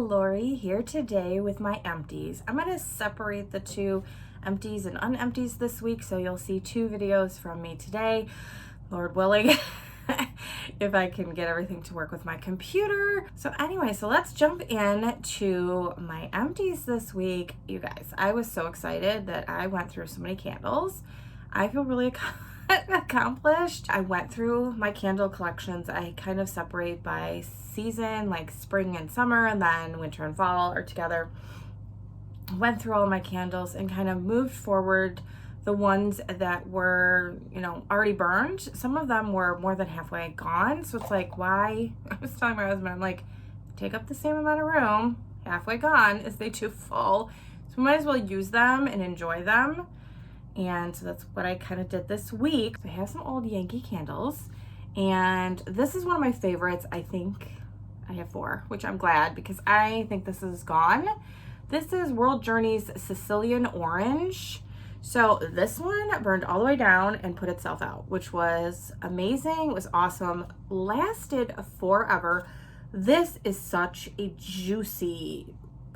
Lori here today with my empties. I'm going to separate the two empties and unempties this week, so you'll see two videos from me today, Lord willing, if I can get everything to work with my computer. So anyway, so let's jump in to my empties this week. You guys, I was so excited that I went through so many candles. I feel really accomplished. I went through my candle collections. I kind of separate by season, like spring and summer, and then winter and fall are together. Went through all of my candles and kind of moved forward the ones that were, already burned. Some of them were more than halfway gone. So it's like, why? I was telling my husband, I'm like, take up the same amount of room, halfway gone. Is they too full? So we might as well use them and enjoy them. And so that's what I kind of did this week. I have some old Yankee candles, and this is one of my favorites. I think I have 4, which I'm glad because I think this is gone. This is World Journey's Sicilian Orange. So this one burned all the way down and put itself out, which was amazing. It was awesome. Lasted forever. This is such a juicy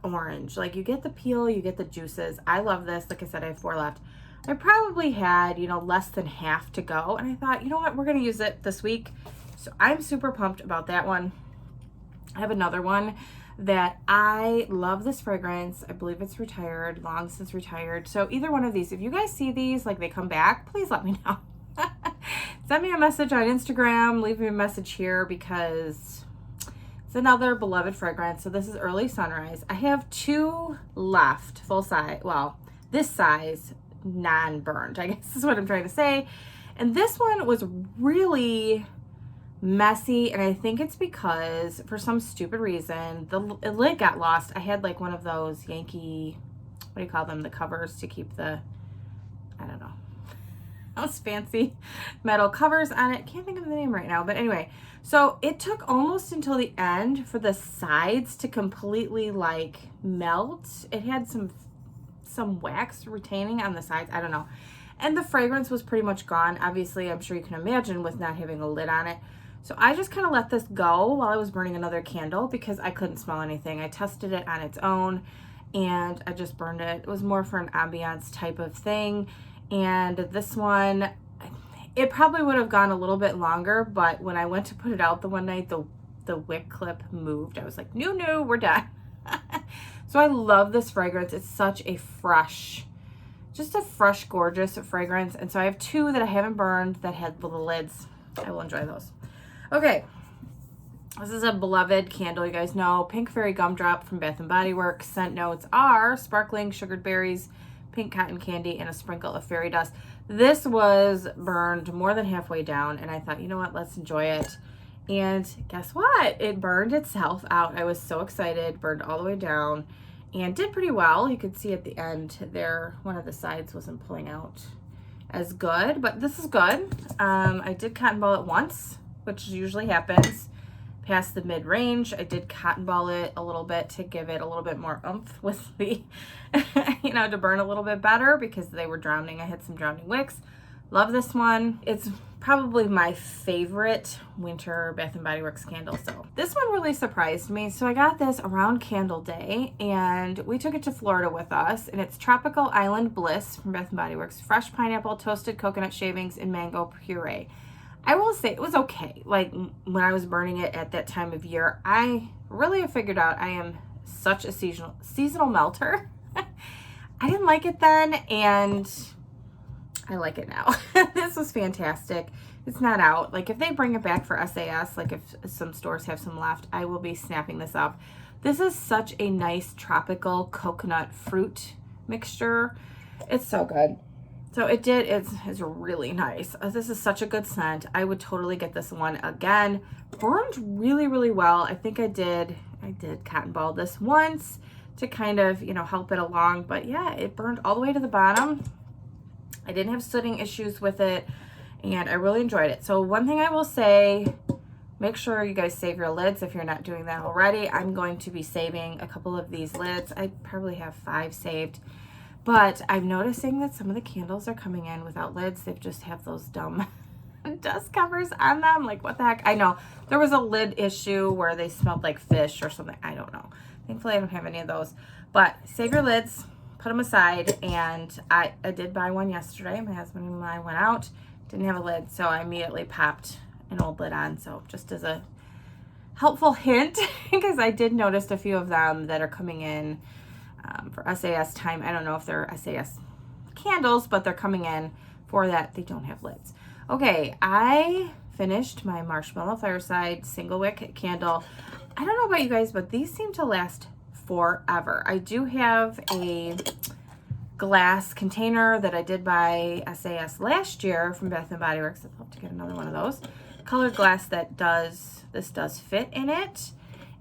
orange. Like, you get the peel, you get the juices. I love this. Like I said, I have 4 left. I probably had, less than half to go. And I thought, you know what, we're going to use it this week. So I'm super pumped about that one. I have another one that I love this fragrance. I believe it's retired, long since retired. So either one of these, if you guys see these, like they come back, please let me know. Send me a message on Instagram, leave me a message here because it's another beloved fragrance. So this is Early Sunrise. I have 2 left, full size, well, this size, non-burned, I guess is what I'm trying to say. And this one was really messy, and I think it's because for some stupid reason the lid got lost. I had like one of those Yankee, what do you call them, the covers to keep the, I don't know, those fancy metal covers on it. Can't think of the name right now, but anyway, so it took almost until the end for the sides to completely like melt. It had some wax retaining on the sides, I don't know, and the fragrance was pretty much gone. Obviously, I'm sure you can imagine with not having a lid on it. So I just kind of let this go while I was burning another candle because I couldn't smell anything. I tested it on its own and I just burned it. It was more for an ambiance type of thing. And this one, it probably would have gone a little bit longer, but when I went to put it out the one night, the wick clip moved. I was like, no, we're done. So I love this fragrance. It's such a fresh, gorgeous fragrance. And so I have 2 that I haven't burned that had little lids. I will enjoy those. Okay, this is a beloved candle. You guys know, Pink Fairy Gumdrop from Bath and Body Works. Scent notes are sparkling sugared berries, pink cotton candy, and a sprinkle of fairy dust. This was burned more than halfway down, and I thought, you know what, let's enjoy it. And guess what? It burned itself out. I was so excited, burned all the way down, and did pretty well. You could see at the end there, one of the sides wasn't pulling out as good, but this is good. I did cotton ball it once, which usually happens past the mid-range. I did cotton ball it a little bit to give it a little bit more oomph with the, to burn a little bit better because they were drowning. I had some drowning wicks. Love this one. It's probably my favorite winter Bath and Body Works candle. So this one really surprised me. So I got this around Candle Day and we took it to Florida with us, and it's Tropical Island Bliss from Bath and Body Works. Fresh pineapple, toasted coconut shavings, and mango puree. I will say it was okay. Like when I was burning it at that time of year, I really have figured out I am such a seasonal melter. I didn't like it then, and I like it now. This was fantastic. It's not out. Like if they bring it back for SAS, like if some stores have some left, I will be snapping this up. This is such a nice tropical coconut fruit mixture. It's so good. So it's really nice. This is such a good scent. I would totally get this one again. Burned really, really well. I think I did cotton ball this once to kind of, help it along. But yeah, it burned all the way to the bottom. I didn't have sooting issues with it, and I really enjoyed it. So one thing I will say, make sure you guys save your lids if you're not doing that already. I'm going to be saving a couple of these lids. I probably have 5 saved. But I'm noticing that some of the candles are coming in without lids. They just have those dumb dust covers on them. Like, what the heck? I know there was a lid issue where they smelled like fish or something. I don't know. Thankfully, I don't have any of those. But save your lids, put them aside, and I did buy one yesterday. My husband and I went out, didn't have a lid, so I immediately popped an old lid on. So just as a helpful hint, because I did notice a few of them that are coming in for SAS time. I don't know if they're SAS candles, but they're coming in for that. They don't have lids. Okay, I finished my Marshmallow Fireside single wick candle. I don't know about you guys, but these seem to last forever. I do have a glass container that I did buy SAS last year from Bath and Body Works. I'd love to get another one of those. Colored glass that does fit in it,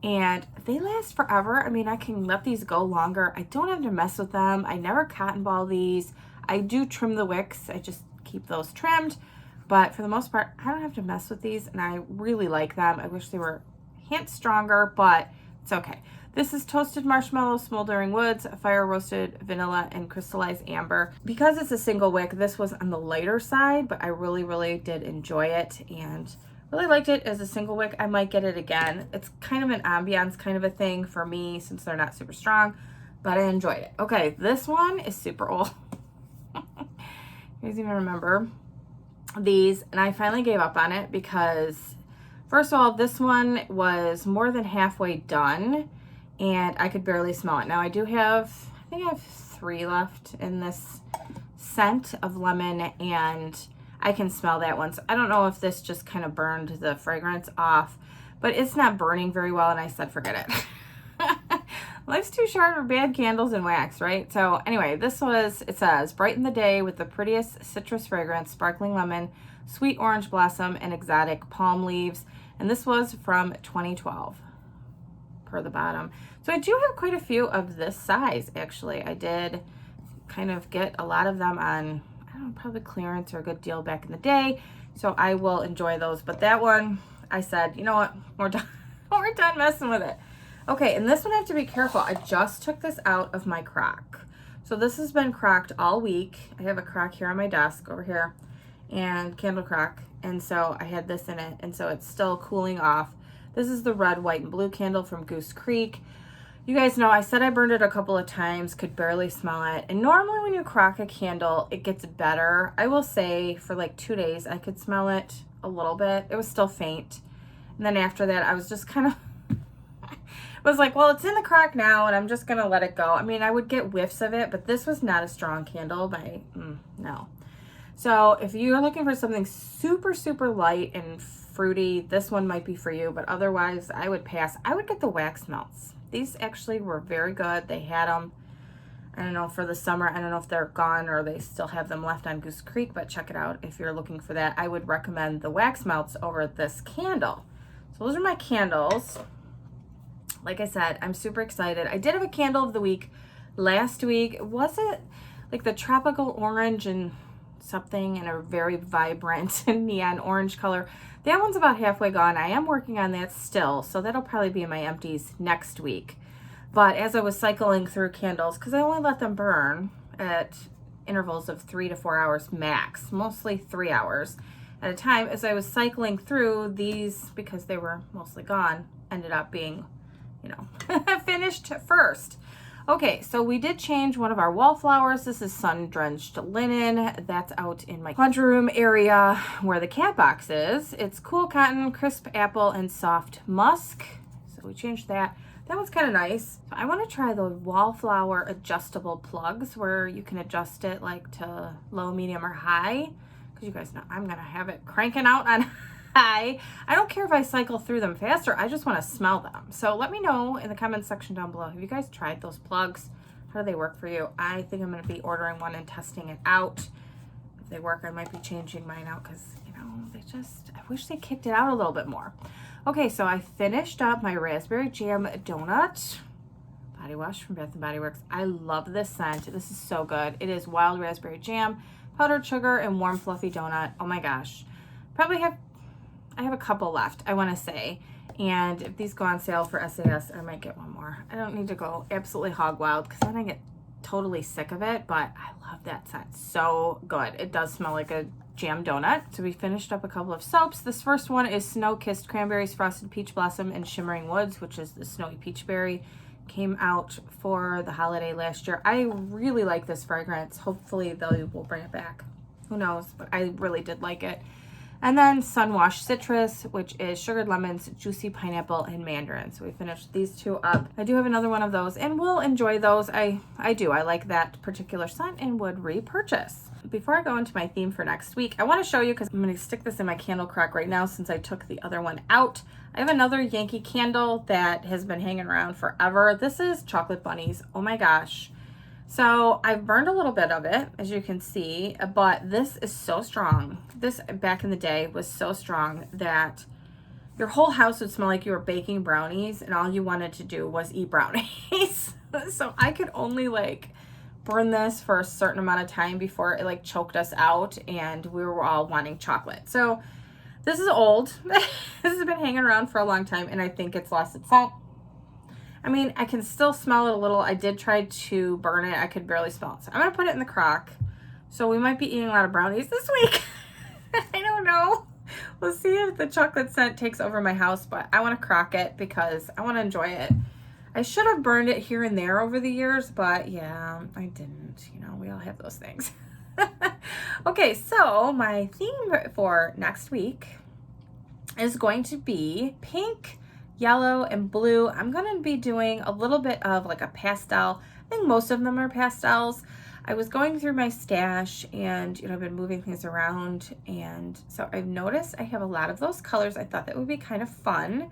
and they last forever. I mean, I can let these go longer. I don't have to mess with them. I never cotton ball these. I do trim the wicks. I just keep those trimmed, but for the most part, I don't have to mess with these, and I really like them. I wish they were a hint stronger, but it's okay. This is toasted marshmallow, smoldering woods, fire roasted vanilla, and crystallized amber. Because it's a single wick, this was on the lighter side, but I really did enjoy it and really liked it as a single wick. I might get it again. It's kind of an ambiance kind of a thing for me since they're not super strong, but I enjoyed it. Okay, this one is super old. You guys even remember these? And I finally gave up on it because, first of all, this one was more than halfway done and I could barely smell it. Now I do have, I think I have 3 left in this scent of lemon, and I can smell that one. So I don't know if this just kind of burned the fragrance off, but it's not burning very well, and I said forget it. Life's too short for bad candles and wax, right? So anyway, this was, it says, brighten the day with the prettiest citrus fragrance, sparkling lemon, sweet orange blossom, and exotic palm leaves. And this was from 2012 per the bottom. So I do have quite a few of this size, actually. I did kind of get a lot of them on, I don't know, probably clearance or a good deal back in the day. So I will enjoy those. But that one, I said, you know what, we're done. We're done messing with it. Okay, and this one I have to be careful. I just took this out of my crock. So this has been crocked all week. I have a crock here on my desk over here, and candle crock. And so I had this in it, and so it's still cooling off. This is the red, white, and blue candle from Goose Creek. You guys know I said I burned it a couple of times, could barely smell it. And normally when you crock a candle, it gets better. I will say for like 2 days, I could smell it a little bit. It was still faint. And then after that, I was just kind of, was like, well, it's in the crock now, and I'm just going to let it go. I mean, I would get whiffs of it, but this was not a strong candle no. So if you're looking for something super light and fruity, this one might be for you, but otherwise I would pass. I would get the wax melts. These actually were very good. They had them, I don't know, for the summer. I don't know if they're gone or they still have them left on Goose Creek, but check it out if you're looking for that. I would recommend the wax melts over this candle. So those are my candles. Like I said, I'm super excited. I did have a candle of the week last week. Was it like the tropical orange and something in a very vibrant neon orange color? That one's about halfway gone. I am working on that still, so that'll probably be in my empties next week. But as I was cycling through candles, because I only let them burn at intervals of 3 to 4 hours max, mostly 3 hours at a time, as I was cycling through these, because they were mostly gone, ended up being, you know, finished first. Okay, so we did change one of our wallflowers. This is sun-drenched linen. That's out in my laundry room area where the cat box is. It's cool cotton, crisp apple, and soft musk. So we changed that. That one's kind of nice. So I want to try the wallflower adjustable plugs where you can adjust it like to low, medium, or high. Because you guys know I'm going to have it cranking out on high. I don't care if I cycle through them faster. I just want to smell them. So let me know in the comments section down below. Have you guys tried those plugs? How do they work for you? I think I'm going to be ordering one and testing it out. If they work, I might be changing mine out because, you know, I wish they kicked it out a little bit more. Okay, so I finished up my raspberry jam donut body wash from Bath and Body Works. I love this scent. This is so good. It is wild raspberry jam, powdered sugar, and warm fluffy donut. Oh my gosh. I have a couple left, I want to say. And if these go on sale for SAS, I might get one more. I don't need to go absolutely hog wild because then I get totally sick of it, but I love that scent. So good. It does smell like a jam donut. So we finished up a couple of soaps. This first one is Snow Kissed Cranberries, Frosted Peach Blossom, and Shimmering Woods, which is the Snowy Peach Berry came out for the holiday last year. I really like this fragrance. Hopefully they will bring it back. Who knows, but I really did like it. And then Sunwash Citrus, which is sugared lemons, juicy pineapple, and mandarin. So we finished these two up. I do have another one of those, and we'll enjoy those. I do. I like that particular scent and would repurchase. Before I go into my theme for next week, I want to show you, because I'm going to stick this in my candle crack right now since I took the other one out. I have another Yankee candle that has been hanging around forever. This is Chocolate Bunnies. Oh my gosh. So I've burned a little bit of it, as you can see, but this is so strong. This, back in the day, was so strong that your whole house would smell like you were baking brownies and all you wanted to do was eat brownies. So I could only like burn this for a certain amount of time before it like choked us out and we were all wanting chocolate. So this is old. This has been hanging around for a long time and I think it's lost its scent. I mean, I can still smell it a little. I did try to burn it. I could barely smell it. So I'm going to put it in the crock. So we might be eating a lot of brownies this week. I don't know. We'll see if the chocolate scent takes over my house, but I want to crock it because I want to enjoy it. I should have burned it here and there over the years, but yeah, I didn't. You know, we all have those things. Okay, so my theme for next week is going to be pink, yellow, and blue. I'm going to be doing a little bit of like a pastel. I think most of them are pastels. I was going through my stash and, you know, I've been moving things around. And so I've noticed I have a lot of those colors. I thought that would be kind of fun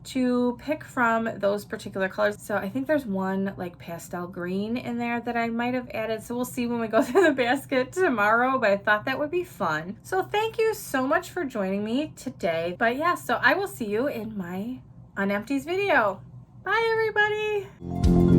to pick from those particular colors. So I think there's one like pastel green in there that I might have added. So we'll see when we go through the basket tomorrow, but I thought that would be fun. So thank you so much for joining me today. But yeah, so I will see you in my unempties video. Bye everybody.